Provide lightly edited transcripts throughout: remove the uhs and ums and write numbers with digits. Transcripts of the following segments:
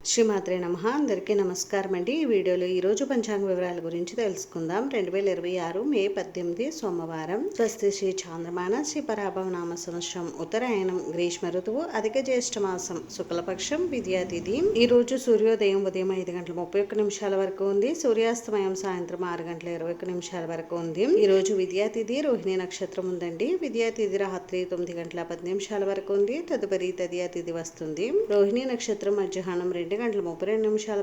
శ్రీమాత్రే నమః. అందరికీ నమస్కారం అండి. ఈ వీడియోలో ఈరోజు పంచాంగ వివరాల గురించి తెలుసుకుందాం. 2026 మే 18 సోమవారం. స్వస్తి శ్రీ చాంద్రమాన శ్రీ పరాభవనామ సంవత్సరం ఉత్తరాయణం గ్రీష్మ ఋతువు అధిక జ్యేష్ఠ మాసం శుక్లపక్షం విద్యా తిథి. ఈ రోజు సూర్యోదయం ఉదయం 5:31 వరకు ఉంది. సూర్యాస్తమయం సాయంత్రం 6:21 వరకు ఉంది. ఈ రోజు విద్యా తిథి రోహిణి నక్షత్రం ఉందండి. విద్యా తిథి రాత్రి 9:10 వరకు ఉంది. తదుపరి తదియా తిథి వస్తుంది. రోహిణి నక్షత్రం మధ్యాహ్నం 2:32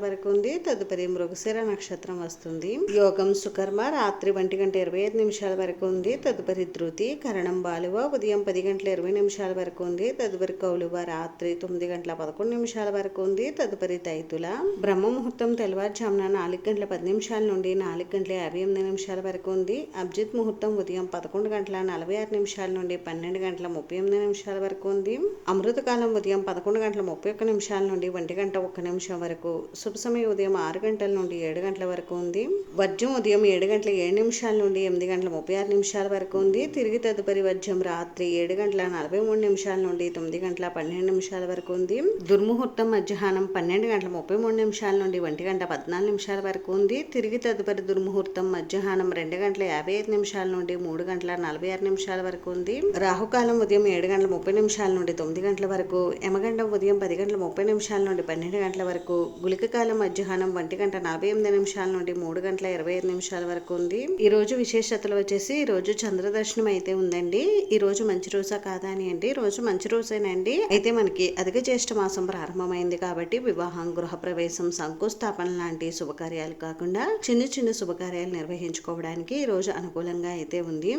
వరకు ఉంది. తదుపరి మృగశిర నక్షత్రం వస్తుంది. యోగం సుకర్మ రాత్రి 1:25 వరకు ఉంది. తదుపరి ధృతి కరణం బాలువ ఉదయం 10:20 వరకు ఉంది. తదుపరి కౌలువ రాత్రి 9:11 వరకు ఉంది. తదుపరి తైతుల బ్రహ్మ ముహూర్తం తెల్లవారుజామున 4:10 నుండి 4:58 వరకు ఉంది. అభిజిత్ ముహూర్తం ఉదయం 11:46 నుండి 12:38 వరకు ఉంది. అమృతకాలం ఉదయం 11:31 నుండి 1:01 వరకు. శుభ సమయం ఉదయం 6 గంటల నుండి 7 గంటల వరకు ఉంది. వర్జం ఉదయం 7:07 నుండి 8:36 వరకు ఉంది. తిరిగి తదుపరి వర్జం రాత్రి 7:43 నుండి 9:12 వరకు ఉంది. దుర్ముహూర్తం మధ్యాహ్నం 12:33 నుండి 1:14 వరకు ఉంది. తిరిగి తదుపరి దుర్ముహూర్తం మధ్యాహ్నం 2:55 నుండి 3:46 వరకు ఉంది. రాహుకాలం ఉదయం 7:30 నుండి 9 గంటల వరకు. యమగండం ఉదయం 10:30 నుండి 12 గంటల వరకు. గుళిక కాలం మధ్యాహ్నం 1:48 నుండి 3:25 వరకు ఉంది. ఈ రోజు విశేషతలు వచ్చేసి ఈ రోజు చంద్రదర్శనం అయితే ఉందండి. ఈ రోజు మంచి రోజా కాదా అని అంటే ఈ రోజు మంచి రోజేనండి. అయితే మనకి అధిక జ్యేష్ఠ మాసం ప్రారంభమైంది కాబట్టి వివాహం, గృహప్రవేశం, శంకుస్థాపన లాంటి శుభకార్యాలు కాకుండా చిన్న చిన్న శుభకార్యాలు నిర్వహించుకోవడానికి ఈ రోజు అనుకూలంగా అయితే ఉంది.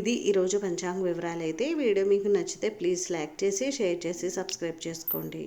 ఇది ఈ రోజు పంచాంగ వివరాలు అయితే. వీడియో మీకు నచ్చితే ప్లీజ్ లైక్ చేసి షేర్ చేసి సబ్స్క్రైబ్ చేసుకోండి.